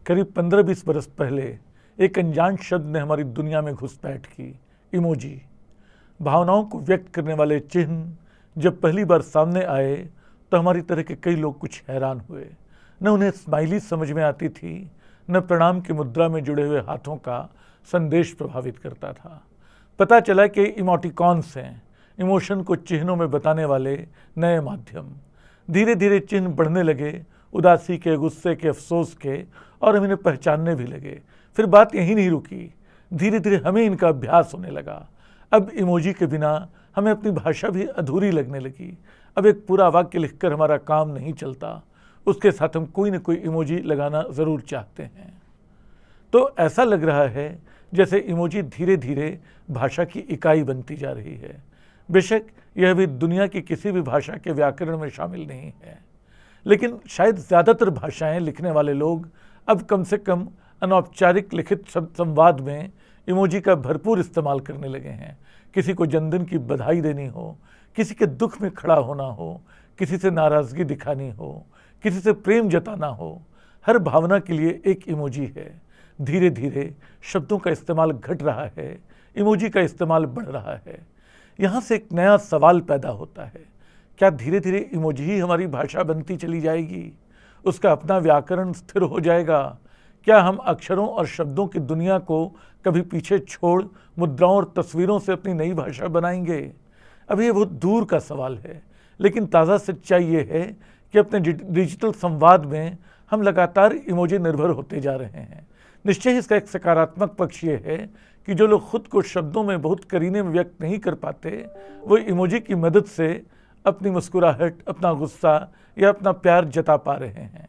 करीब 15-20 बरस पहले एक अनजान शब्द ने हमारी दुनिया में घुसपैठ की, इमोजी। भावनाओं को व्यक्त करने वाले चिन्ह जब पहली बार सामने आए तो हमारी तरह के कई लोग कुछ हैरान हुए। न उन्हें स्माइली समझ में आती थी, न प्रणाम की मुद्रा में जुड़े हुए हाथों का संदेश प्रभावित करता था। पता चला कि इमोटिकॉन्स हैं, इमोशन को चिन्हों में बताने वाले नए माध्यम। धीरे धीरे चिन्ह बढ़ने लगे, उदासी के, गुस्से के, अफसोस के, और हम इन्हें पहचानने भी लगे। फिर बात यहीं नहीं रुकी, धीरे धीरे हमें इनका अभ्यास होने लगा। अब इमोजी के बिना हमें अपनी भाषा भी अधूरी लगने लगी। अब एक पूरा वाक्य लिखकर हमारा काम नहीं चलता, उसके साथ हम कोई न कोई इमोजी लगाना ज़रूर चाहते हैं। तो ऐसा लग रहा है जैसे इमोजी धीरे धीरे भाषा की इकाई बनती जा रही है। बेशक यह भी दुनिया की किसी भी भाषा के व्याकरण में शामिल नहीं है, लेकिन शायद ज़्यादातर भाषाएं लिखने वाले लोग अब कम से कम अनौपचारिक लिखित संवाद में इमोजी का भरपूर इस्तेमाल करने लगे हैं। किसी को जन्मदिन की बधाई देनी हो, किसी के दुख में खड़ा होना हो, किसी से नाराज़गी दिखानी हो, किसी से प्रेम जताना हो, हर भावना के लिए एक इमोजी है। धीरे धीरे शब्दों का इस्तेमाल घट रहा है, इमोजी का इस्तेमाल बढ़ रहा है। यहाँ से एक नया सवाल पैदा होता है, क्या धीरे धीरे इमोजी ही हमारी भाषा बनती चली जाएगी? उसका अपना व्याकरण स्थिर हो जाएगा? क्या हम अक्षरों और शब्दों की दुनिया को कभी पीछे छोड़ मुद्राओं और तस्वीरों से अपनी नई भाषा बनाएंगे? अभी ये बहुत दूर का सवाल है, लेकिन ताज़ा सच्चाई ये है कि अपने डिजिटल संवाद में हम लगातार इमोजी निर्भर होते जा रहे हैं। निश्चय ही इसका एक सकारात्मक पक्ष ये है कि जो लोग खुद को शब्दों में बहुत करीने में व्यक्त नहीं कर पाते, वो इमोजी की मदद से अपनी मुस्कुराहट, अपना गुस्सा या अपना प्यार जता पा रहे हैं।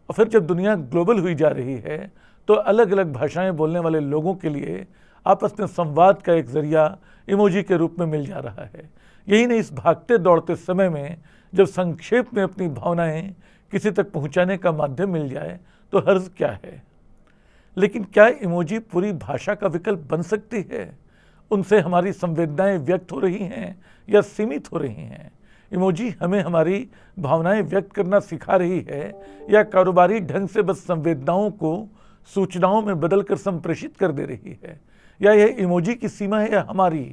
और फिर जब दुनिया ग्लोबल हुई जा रही है तो अलग अलग भाषाएं बोलने वाले लोगों के लिए आपस में संवाद का एक जरिया इमोजी के रूप में मिल जा रहा है। यही नहीं, इस भागते दौड़ते समय में जब संक्षेप में अपनी भावनाएं किसी तक पहुंचाने का माध्यम मिल जाए तो हर्ज क्या है। लेकिन क्या इमोजी पूरी भाषा का विकल्प बन सकती है? उनसे हमारी संवेदनाएं व्यक्त हो रही हैं या सीमित हो रही हैं? इमोजी हमें हमारी भावनाएं व्यक्त करना सिखा रही है या कारोबारी ढंग से बस संवेदनाओं को सूचनाओं में बदलकर संप्रेषित कर दे रही है? या यह इमोजी की सीमा है या हमारी?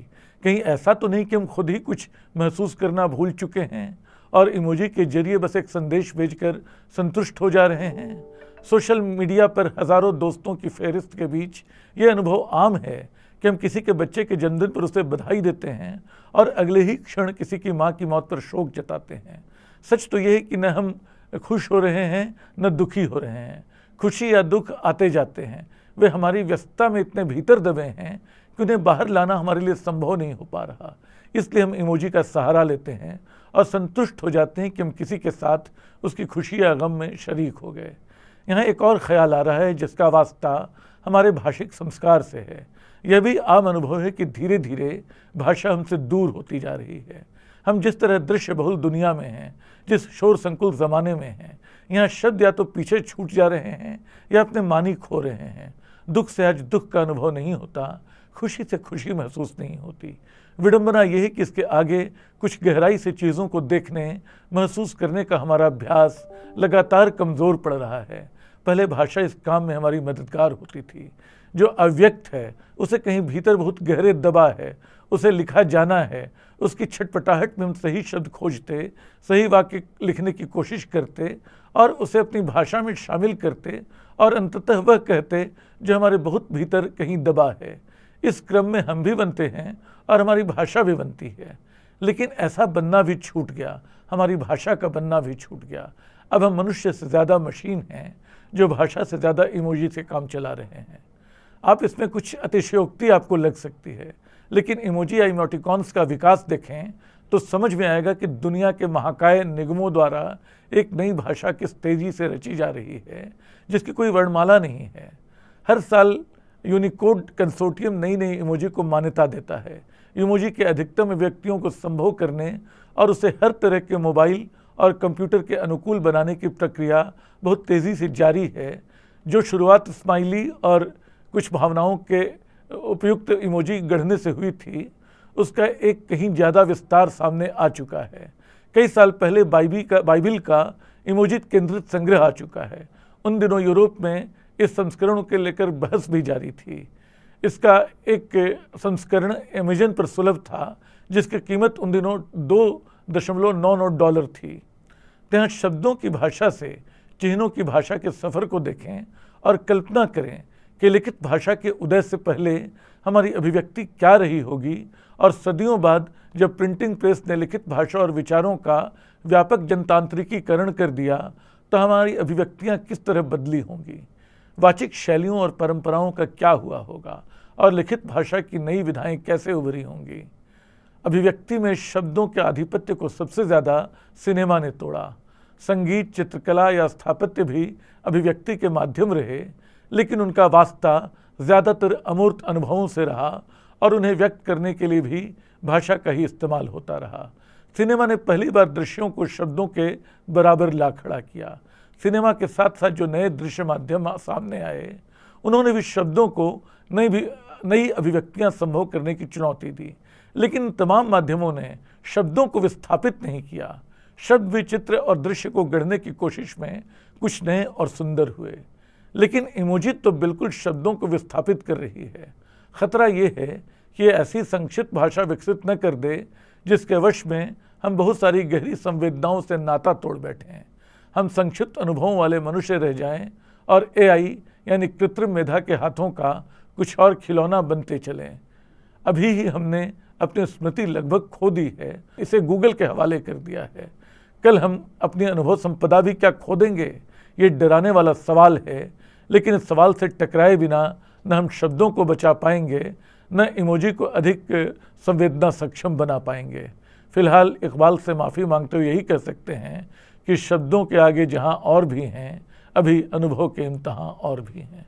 कहीं ऐसा तो नहीं कि हम खुद ही कुछ महसूस करना भूल चुके हैं और इमोजी के जरिए बस एक संदेश भेजकर संतुष्ट हो जा रहे हैं? सोशल मीडिया पर हज़ारों दोस्तों की फहरिस्त के बीच ये अनुभव आम है कि हम किसी के बच्चे के जन्मदिन पर उसे बधाई देते हैं और अगले ही क्षण किसी की माँ की मौत पर शोक जताते हैं। सच तो यह है कि न हम खुश हो रहे हैं न दुखी हो रहे हैं। खुशी या दुख आते जाते हैं, वे हमारी व्यस्तता में इतने भीतर दबे हैं कि उन्हें बाहर लाना हमारे लिए संभव नहीं हो पा रहा। इसलिए हम इमोजी का सहारा लेते हैं और संतुष्ट हो जाते हैं कि हम किसी के साथ उसकी खुशी या गम में शरीक हो गए। यहाँ एक और ख्याल आ रहा है जिसका वास्ता हमारे भाषिक संस्कार से है। यह भी आम अनुभव है कि धीरे धीरे भाषा हमसे दूर होती जा रही है। हम जिस तरह दृश्य बहुल दुनिया में हैं, जिस शोर संकुल ज़माने में हैं, यहाँ शब्द या तो पीछे छूट जा रहे हैं या अपने मानी खो रहे हैं। दुख से आज दुख का अनुभव नहीं होता, खुशी से खुशी महसूस नहीं होती। विडंबना यह है कि इसके आगे कुछ गहराई से चीज़ों को देखने, महसूस करने का हमारा अभ्यास लगातार कमज़ोर पड़ रहा है। पहले भाषा इस काम में हमारी मददगार होती थी। जो अव्यक्त है उसे कहीं भीतर बहुत गहरे दबा है, उसे लिखा जाना है। उसकी छटपटाहट में हम सही शब्द खोजते, सही वाक्य लिखने की कोशिश करते और उसे अपनी भाषा में शामिल करते और अंततः वह कहते जो हमारे बहुत भीतर कहीं दबा है। इस क्रम में हम भी बनते हैं और हमारी भाषा भी बनती है। लेकिन ऐसा बनना भी छूट गया, हमारी भाषा का बनना भी छूट गया। अब हम मनुष्य से ज़्यादा मशीन हैं जो भाषा से ज़्यादा इमोजी से काम चला रहे हैं। आप इसमें कुछ अतिशयोक्ति आपको लग सकती है, लेकिन इमोजी या इमोटिकॉन्स का विकास देखें तो समझ में आएगा कि दुनिया के महाकाय निगमों द्वारा एक नई भाषा किस तेज़ी से रची जा रही है जिसकी कोई वर्णमाला नहीं है। हर साल यूनिकोड कंसोर्टियम नई नई इमोजी को मान्यता देता है। इमोजी के अधिकतम व्यक्तियों को संभव करने और उसे हर तरह के मोबाइल और कंप्यूटर के अनुकूल बनाने की प्रक्रिया बहुत तेज़ी से जारी है। जो शुरुआत स्माइली और कुछ भावनाओं के उपयुक्त इमोजी गढ़ने से हुई थी, उसका एक कहीं ज़्यादा विस्तार सामने आ चुका है। कई साल पहले बाइबिल का इमोजी केंद्रित संग्रह आ चुका है। उन दिनों यूरोप में इस संस्करण के लेकर बहस भी जारी थी। इसका एक संस्करण अमेजन पर सुलभ था, जिसकी कीमत उन दिनों $2.99 थी। यहाँ शब्दों की भाषा से चिन्हों की भाषा के सफ़र को देखें और कल्पना करें कि लिखित भाषा के उदय से पहले हमारी अभिव्यक्ति क्या रही होगी, और सदियों बाद जब प्रिंटिंग प्रेस ने लिखित भाषा और विचारों का व्यापक जनतांत्रिकीकरण कर दिया तो हमारी अभिव्यक्तियाँ किस तरह बदली होंगी, वाचिक शैलियों और परंपराओं का क्या हुआ होगा, और लिखित भाषा की नई विधाएं कैसे उभरी होंगी। अभिव्यक्ति में शब्दों के आधिपत्य को सबसे ज़्यादा सिनेमा ने तोड़ा। संगीत, चित्रकला या स्थापत्य भी अभिव्यक्ति के माध्यम रहे, लेकिन उनका वास्ता ज़्यादातर अमूर्त अनुभवों से रहा और उन्हें व्यक्त करने के लिए भी भाषा का ही इस्तेमाल होता रहा। सिनेमा ने पहली बार दृश्यों को शब्दों के बराबर ला खड़ा किया। सिनेमा के साथ साथ जो नए दृश्य माध्यम सामने आए, उन्होंने भी शब्दों को नई अभिव्यक्तियां संभव करने की चुनौती दी, लेकिन तमाम माध्यमों ने शब्दों को विस्थापित नहीं किया। शब्द भी चित्र और दृश्य को गढ़ने की कोशिश में कुछ नए और सुंदर हुए, लेकिन इमोजी तो बिल्कुल शब्दों को विस्थापित कर रही है। खतरा ये है कि ये ऐसी संक्षिप्त भाषा विकसित न कर दे जिसके वश में हम बहुत सारी गहरी संवेदनाओं से नाता तोड़ बैठे हैं। हम संक्षिप्त अनुभवों वाले मनुष्य रह जाएं और एआई यानी कृत्रिम मेधा के हाथों का कुछ और खिलौना बनते चलें। अभी ही हमने अपनी स्मृति लगभग खो दी है, इसे गूगल के हवाले कर दिया है। कल हम अपनी अनुभव संपदा भी क्या खो देंगे? ये डराने वाला सवाल है, लेकिन इस सवाल से टकराए बिना न हम शब्दों को बचा पाएंगे, न इमोजी को अधिक संवेदना सक्षम बना पाएंगे। फिलहाल इकबाल से माफ़ी मांगते हुए यही कह सकते हैं कि शब्दों के आगे जहाँ और भी हैं, अभी अनुभव के इम्तहान और भी हैं।